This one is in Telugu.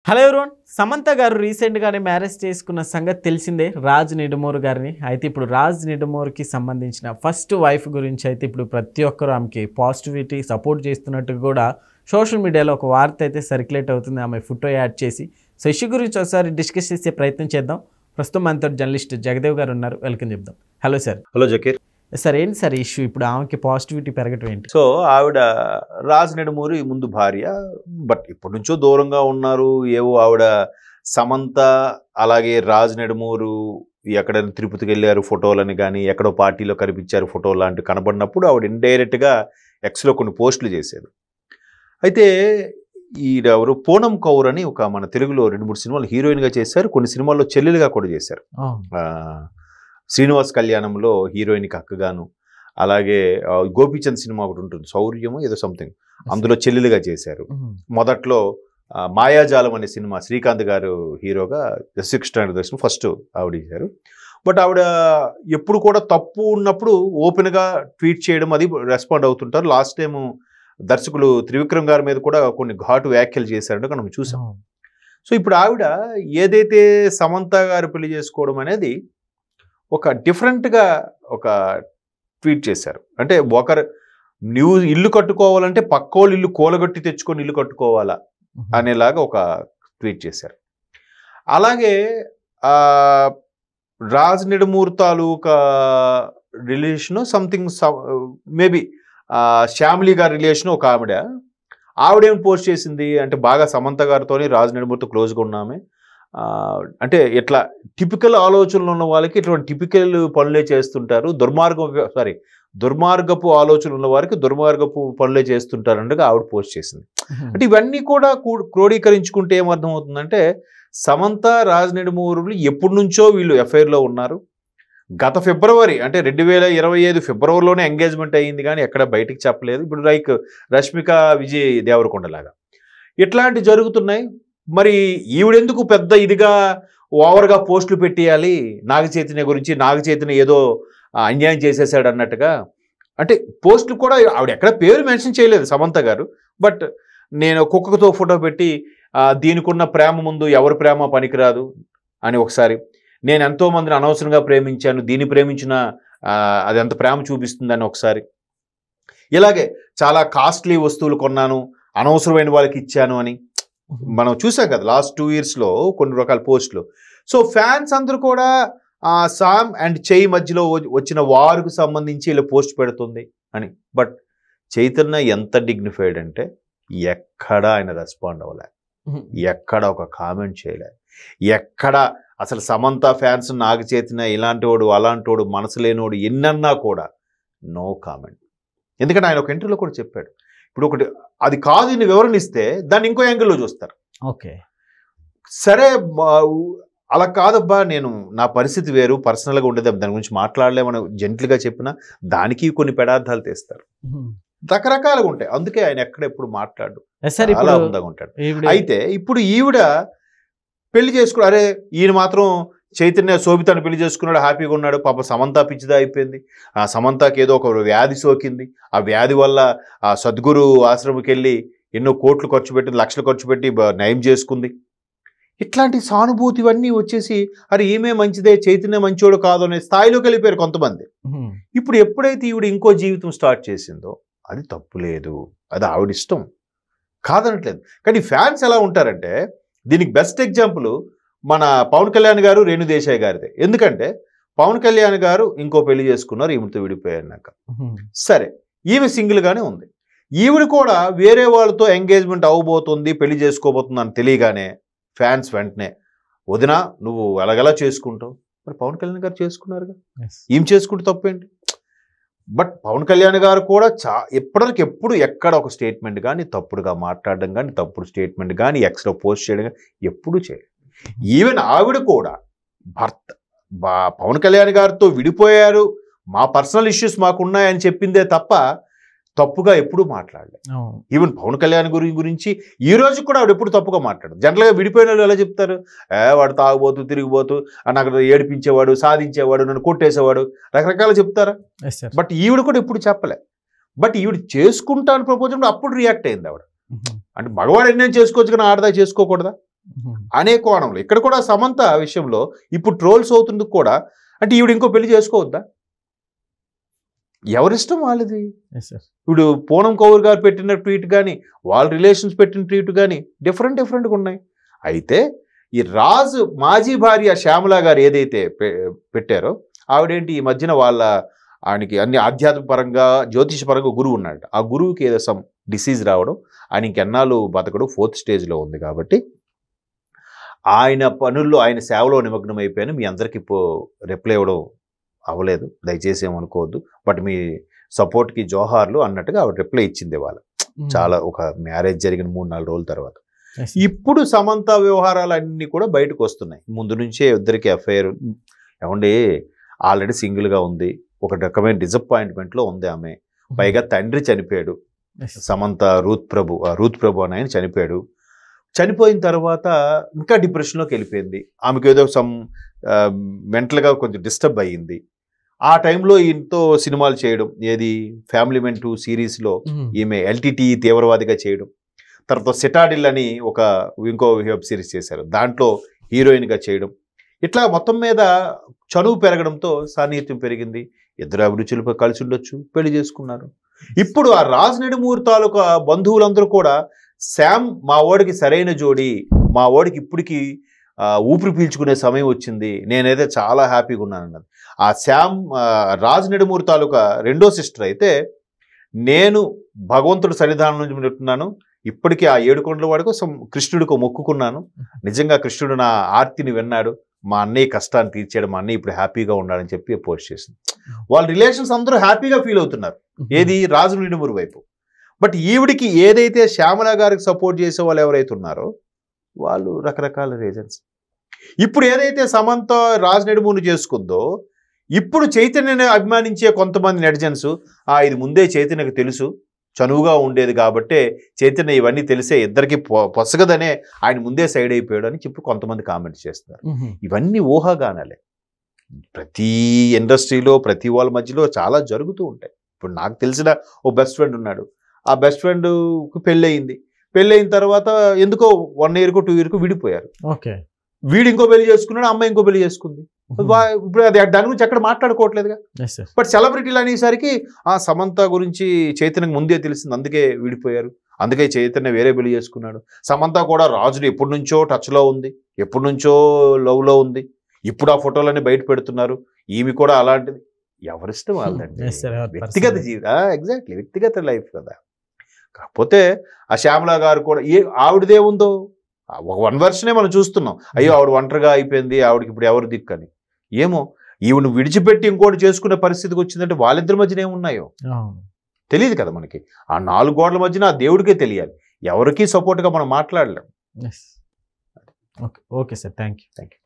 హలో ఎవరోన్, సమంత గారు రీసెంట్గానే మ్యారేజ్ చేసుకున్న సంగతి తెలిసిందే రాజ్ నిడుమూరు గారిని. అయితే ఇప్పుడు రాజ్ నిడుమూరుకి సంబంధించిన ఫస్ట్ వైఫ్ గురించి అయితే ఇప్పుడు ప్రతి ఒక్కరు ఆమెకి పాజిటివిటీ సపోర్ట్ చేస్తున్నట్టు కూడా సోషల్ మీడియాలో ఒక వార్త అయితే సర్క్యులేట్ అవుతుంది, ఆమె ఫోటో యాడ్ చేసి. సో ఇష్యూ గురించి ఒకసారి డిస్కస్ చేసే ప్రయత్నం చేద్దాం. ప్రస్తుతం మనతో జర్నలిస్ట్ జగదేవ్ గారు ఉన్నారు, వెల్కమ్ చెప్దాం. Hello sir. Hello Zakir sir, ఏంటి సార్ ఇష్యూ? ఇప్పుడు ఆమెకి పాజిటివిటీ పెరగటం ఏంటి? సో ఆవిడ రాజ్ నిడుమూరి ముందు భార్య, బట్ ఇప్పటి నుంచో దూరంగా ఉన్నారు. ఏవో ఆవిడ సమంత అలాగే రాజ్ నిడుమూరు ఎక్కడైనా తిరుపతికి వెళ్ళారు ఫోటోలని కానీ ఎక్కడో పార్టీలో కనిపించారు ఫోటోలు లాంటివి కనబడినప్పుడు ఆవిడ ఇండైరెక్ట్గా ఎక్స్లో కొన్ని పోస్టులు చేశారు. అయితే ఈడెవరు పూనం కౌర్ అని ఒక మన తెలుగులో 2-3 సినిమాలు హీరోయిన్గా చేశారు, కొన్ని సినిమాల్లో చెల్లెలుగా కూడా చేశారు. శ్రీనివాస్ కళ్యాణంలో హీరోయిన్కి అక్కగాను, అలాగే గోపీచంద్ సినిమా ఒకటి ఉంటుంది, శౌర్యమో ఏదో సంథింగ్, అందులో చెల్లెలుగా చేశారు. మొదట్లో మాయాజాలం అనే సినిమా శ్రీకాంత్ గారు హీరోగా 6th స్టాండర్డ్ దర్శనం ఫస్ట్ ఆవిడ చేశారు. బట్ ఆవిడ ఎప్పుడు కూడా తప్పు ఉన్నప్పుడు ఓపెన్గా ట్వీట్ చేయడం అది రెస్పాండ్ అవుతుంటారు. లాస్ట్ టైం దర్శకులు త్రివిక్రమ్ గారి మీద కూడా కొన్ని ఘాటు వ్యాఖ్యలు చేశారంటే మనం చూసాం. సో ఇప్పుడు ఆవిడ ఏదైతే సమంత గారు పెళ్లి చేసుకోవడం అనేది ఒక డిఫరెంట్గా ఒక ట్వీట్ చేశారు. అంటే ఒకరు ఇల్లు కట్టుకోవాలంటే పక్కోళ్ళు ఇల్లు కూలగొట్టి తెచ్చుకొని ఇల్లు కట్టుకోవాలా అనేలాగా ఒక ట్వీట్ చేశారు. అలాగే రాజ్ నిడుమూరు తాలూకా రిలేషను సంథింగ్ మేబీ శ్యామిలి గారి రిలేషన్ ఒక ఆవిడేం పోస్ట్ చేసింది అంటే బాగా సమంత గారితోని రాజ్ నిడుమూరుతో క్లోజ్గా ఉన్నామే, అంటే ఇట్లా టిపికల్ ఆలోచనలు ఉన్న వాళ్ళకి ఇటువంటి టిపికల్ పనులే చేస్తుంటారు, దుర్మార్గపు ఆలోచనలు ఉన్న వారికి దుర్మార్గపు పనులే చేస్తుంటారు అంటే ఆవిడ పోస్ట్ చేసింది. అంటే ఇవన్నీ కూడా క్రోడీకరించుకుంటే ఏమర్థం అవుతుందంటే సమంత రాజ్ నిడుమూరులు ఎప్పటి నుంచో వీళ్ళు ఎఫ్ఐఆర్లో ఉన్నారు. గత ఫిబ్రవరి అంటే 2025 ఫిబ్రవరిలోనే ఎంగేజ్మెంట్ అయ్యింది కానీ ఎక్కడ బయటికి చెప్పలేదు. ఇప్పుడు లైక్ రష్మిక విజయ్ దేవరకొండ లాగా ఇట్లాంటివి జరుగుతున్నాయి. మరి ఈవిడెందుకు పెద్ద ఇదిగా ఓవర్గా పోస్టులు పెట్టేయాలి నాగ చైతన్య గురించి, నాగ చైతన్య ఏదో అన్యాయం చేసేసాడు అన్నట్టుగా. అంటే పోస్టులు కూడా ఆవిడ ఎక్కడ పేరు మెన్షన్ చేయలేదు సమంత గారు, బట్ నేను కుక్కతో ఫోటో పెట్టి దీనికున్న ప్రేమ ముందు ఎవరి ప్రేమ పనికిరాదు అని ఒకసారి, నేను ఎంతోమందిని అనవసరంగా ప్రేమించాను దీన్ని ప్రేమించిన అది ఎంత ప్రేమ చూపిస్తుందని ఒకసారి, ఇలాగే చాలా కాస్ట్లీ వస్తువులు కొన్నాను అనవసరమైన వాళ్ళకి ఇచ్చాను అని మనం చూసాం కదా లాస్ట్ 2 yearsలో కొన్ని రకాల పోస్టులు. సో ఫ్యాన్స్ అందరూ కూడా సామ్ అండ్ చెయ్యి మధ్యలో వచ్చిన వారికి సంబంధించి ఇలా పోస్ట్ పెడుతుంది అని. బట్ చైతన్య ఎంత డిగ్నిఫైడ్ అంటే ఎక్కడ ఆయన రెస్పాండ్ అవ్వలే, ఎక్కడ ఒక కామెంట్ చేయలే, ఎక్కడ అసలు సమంత ఫ్యాన్స్ నాగ చైతన్య ఇలాంటివాడు అలాంటివాడు మనసు లేనివాడు ఎన్నన్నా కూడా నో కామెంట్. ఎందుకంటే ఆయన ఒక ఇంటర్వ్యూలో కూడా చెప్పాడు, ఇప్పుడు ఒకటి అది కాదు అని వివరణ ఇస్తే దాన్ని ఇంకో యాంగిల్లో చూస్తారు. ఓకే సరే అలా కాదబ్బా, నేను నా పరిస్థితి వేరు, పర్సనల్గా ఉండేది, దాని గురించి మాట్లాడలేమని జెంట్లుగా చెప్పినా దానికి కొన్ని పెడార్థాలు తెస్తారు, రకరకాలుగా ఉంటాయి. అందుకే ఆయన ఎక్కడ ఎప్పుడు మాట్లాడు చాలా ఉందాగా ఉంటాడు. అయితే ఇప్పుడు ఈవిడ పెళ్లి చేసుకున్నాడు, అరే ఈయన మాత్రం చైతన్య శోభితాన్ని పెళ్లి చేసుకున్నాడు, హ్యాపీగా ఉన్నాడు. పాప సమంత పిచ్చిదా అయిపోయింది, ఆ సమంతకి ఏదో ఒక వ్యాధి సోకింది, ఆ వ్యాధి వల్ల ఆ సద్గురు ఆశ్రమంకి వెళ్ళి ఎన్నో కోట్లు ఖర్చు పెట్టి లక్షలు ఖర్చు పెట్టి నయం చేసుకుంది. ఇట్లాంటి సానుభూతి ఇవన్నీ వచ్చేసి అరే ఈమె మంచిదే చైతన్య మంచోడు కాదు అనే స్థాయిలోకి వెళ్ళిపోయారు కొంతమంది. ఇప్పుడు ఎప్పుడైతే ఈవిడ ఇంకో జీవితం స్టార్ట్ చేసిందో అది తప్పు లేదు, అది ఆవిడ ఇష్టం కాదనట్లేదు. కానీ ఫ్యాన్స్ ఎలా ఉంటారంటే దీనికి బెస్ట్ ఎగ్జాంపుల్ మన పవన్ కళ్యాణ్ గారు రేణు దేశాయ్ గారిదే. ఎందుకంటే పవన్ కళ్యాణ్ గారు ఇంకో పెళ్లి చేసుకున్నారు, ఈవిడతో విడిపోయాక సరే ఈమె సింగిల్గానే ఉంది. ఈవిడ కూడా వేరే వాళ్ళతో ఎంగేజ్మెంట్ అవ్వబోతుంది పెళ్లి చేసుకోబోతుంది అని తెలియగానే ఫ్యాన్స్ వెంటనే వదినా నువ్వు ఎలాగెలా చేసుకుంటావు, మరి పవన్ కళ్యాణ్ గారు చేసుకున్నారుగా, ఏం చేసుకుంటే తప్పేంటి. బట్ పవన్ కళ్యాణ్ గారు కూడా ఎప్పటివరకు ఎప్పుడు ఎక్కడ ఒక స్టేట్మెంట్ కానీ తప్పుడుగా మాట్లాడడం కానీ తప్పుడు స్టేట్మెంట్ కానీ ఎక్స్ట్రా పోస్ట్ చేయడం కానీ ఎప్పుడూ చేయలేదు. ఈవెన్ ఆవిడ కూడా పవన్ కళ్యాణ్ గారితో విడిపోయారు, మా పర్సనల్ ఇష్యూస్ మాకున్నాయని చెప్పిందే తప్ప తప్పుగా ఎప్పుడు మాట్లాడలేదు. ఈవెన్ పవన్ కళ్యాణ్ గురించి ఈ రోజు కూడా ఆవిడ ఎప్పుడు తప్పుగా మాట్లాడదు. జనరల్గా విడిపోయిన వాళ్ళు ఎలా చెప్తారు, వాడు తాగుబోతూ తిరిగిపోతూ నాకు ఏడిపించేవాడు సాధించేవాడు నన్ను కొట్టేసేవాడు రకరకాలు చెప్తారా. బట్ ఈవిడ కూడా ఎప్పుడు చెప్పలే. బట్ ఈవిడ చేసుకుంటాను ప్రపోజల్ అప్పుడు రియాక్ట్ అయింది ఆవిడ. అంటే మగవాడు ఎన్నో చేసుకోవచ్చు కానీ ఆడదా చేసుకోకూడదా, అనే కోణంలో ఇక్కడ కూడా సమంత విషయంలో ఇప్పుడు ట్రోల్స్ అవుతుంది కూడా. అంటే ఈవిడ ఇంకో పెళ్లి చేసుకోవద్దా? ఎవరిష్టం వాళ్ళది. ఇప్పుడు పూనం కౌర్ గారు పెట్టిన ట్వీట్ కానీ వాళ్ళ రిలేషన్స్ పెట్టిన ట్వీట్ కానీ డిఫరెంట్గా ఉన్నాయి. అయితే ఈ రాజు మాజీ భార్య శ్యామల గారు ఏదైతే పెట్టారో ఆవిడేంటి ఈ మధ్యన ఆయనకి అన్ని ఆధ్యాత్మిక పరంగా జ్యోతిష పరంగా గురువు ఉన్నాడు. ఆ గురువుకి ఏదో సమ్ డిసీజ్ రావడం, ఆయన ఇంకెన్నాళ్ళు బతకడం 4th స్టేజ్లో ఉంది కాబట్టి ఆయన పనుల్లో ఆయన సేవలో నిమగ్నం అయిపోయాను. మీ అందరికి రిప్లై ఇవ్వడం అవ్వలేదు, దయచేసి ఏమనుకోవద్దు, బట్ మీ సపోర్ట్కి జోహార్లు అన్నట్టుగా ఆవిడ రిప్లై ఇచ్చింది వాళ్ళు. చాలా ఒక మ్యారేజ్ జరిగిన 3-4 రోజుల తర్వాత. ఇప్పుడు సమంత వ్యవహారాలన్నీ కూడా బయటకు వస్తున్నాయి. ముందు నుంచే ఇద్దరికి ఎఫ్ఐఆర్ ఏమండి, ఆల్రెడీ సింగిల్గా ఉంది, ఒక రకమైన డిసప్పాయింట్మెంట్లో ఉంది ఆమె. పైగా తండ్రి చనిపోయాడు, సమంత రూత్ ప్రభు అని ఆయన చనిపోయాడు. చనిపోయిన తర్వాత ఇంకా డిప్రెషన్లోకి వెళ్ళిపోయింది. ఆమెకు ఏదో సమ్ మెంటల్గా కొంచెం డిస్టర్బ్ అయ్యింది. ఆ టైంలో ఈయనతో సినిమాలు చేయడం, ఏది ఫ్యామిలీ మెన్ 2 సిరీస్లో ఈమె ఎల్టీటీ తీవ్రవాదిగా చేయడం, తర్వాత సిటాడిల్ అని ఇంకో వెబ్ సిరీస్ చేశారు, దాంట్లో హీరోయిన్గా చేయడం. ఇట్లా మొత్తం మీద చనువు పెరగడంతో సాన్నిహిత్యం పెరిగింది. ఇద్దరు అభిరుచులపై కలిసి ఉండొచ్చు, పెళ్లి చేసుకున్నారు. ఇప్పుడు ఆ రాజ్ నెడుమూరి తాలూకా బంధువులందరూ కూడా శామ్ మా ఓడికి సరైన జోడి, మా ఓడికి ఇప్పటికి ఊపిరి పీల్చుకునే సమయం వచ్చింది, నేనైతే చాలా హ్యాపీగా ఉన్నాను అన్నది. ఆ శామ్ రాజ్ నెడుమూరి తాలూకా రెండో సిస్టర్ అయితే, నేను భగవంతుడి సన్నిధానం నుంచి పెట్టున్నాను, ఇప్పటికీ ఆ 7 కొండల వాడికి కృష్ణుడికి మొక్కుకున్నాను, నిజంగా కృష్ణుడు నా ఆర్తిని విన్నాడు, మా అన్నయ్య కష్టాన్ని తీర్చాడు, మా అన్నయ్య ఇప్పుడు హ్యాపీగా ఉన్నాడని చెప్పి పోస్ట్ చేసింది. వాళ్ళ రిలేషన్స్ అందరూ హ్యాపీగా ఫీల్ అవుతున్నారు, ఏది రాజు నెడుమూరి వైపు. బట్ ఈవిడికి ఏదైతే శ్యామల గారికి సపోర్ట్ చేసే వాళ్ళు ఎవరైతే ఉన్నారో వాళ్ళు రకరకాల రీజన్స్. ఇప్పుడు ఏదైతే సమంత రాజ్ నెడుమూరిని చేసుకుందో, ఇప్పుడు చైతన్యని అభిమానించే కొంతమంది నెటిజన్స్, ఇది ముందే చైతన్యకు తెలుసు, చనువుగా ఉండేది కాబట్టే చైతన్య ఇవన్నీ తెలిసే ఇద్దరికి పొసగదనే ఆయన ముందే సైడ్ అయిపోయాడు అని చెప్పి కొంతమంది కామెంట్స్ చేస్తున్నారు. ఇవన్నీ ఊహాగానాలే. ప్రతి ఇండస్ట్రీలో ప్రతి వాళ్ళ మధ్యలో చాలా జరుగుతూ ఉంటాయి. ఇప్పుడు నాకు తెలిసిన ఓ బెస్ట్ ఫ్రెండ్ ఉన్నాడు, ఆ బెస్ట్ ఫ్రెండ్కి పెళ్ళయిన తర్వాత ఎందుకో 1 yearకో 2 yearకో విడిపోయారు. వీడు ఇంకో పెళ్లి చేసుకున్నాడు, అమ్మాయి ఇంకో పెళ్లి చేసుకుంది. ఇప్పుడు దాని గురించి ఎక్కడ మాట్లాడుకోవట్లేదుగా. బట్ సెలబ్రిటీలు అనేసరికి సమంత గురించి చైతన్యకు ముందే తెలిసింది, అందుకే విడిపోయారు, అందుకే చైతన్య వేరే పెళ్లి చేసుకున్నాడు. సమంత కూడా రాజుని ఎప్పటి నుంచో టచ్లో ఉంది, ఎప్పటి నుంచో లవ్లో ఉంది, ఇప్పుడు ఆ ఫోటోలన్నీ బయట పెడుతున్నారు. ఈమె కూడా అలాంటిది. ఎవరిష్టం వాళ్ళండి, వ్యక్తిగత ఎగ్జాక్ట్లీ వ్యక్తిగత లైఫ్ కదా. కాకపోతే ఆ శ్యామల గారు కూడా ఆవిడదేముందో 1 version మనం చూస్తున్నాం. అయ్యో ఆవిడ ఒంటరిగా అయిపోయింది, ఆవిడకి ఇప్పుడు ఎవరు దిక్కని. ఏమో ఈవిడ విడిచిపెట్టి ఇంకోటి చేసుకునే పరిస్థితికి వచ్చిందంటే వాళ్ళిద్దరి మధ్యన ఏమున్నాయో తెలియదు కదా మనకి. ఆ 4 గోడల మధ్యన ఆ దేవుడికే తెలియాలి, ఎవరికి సపోర్ట్గా మనం మాట్లాడలేం. Okay sir, thank you.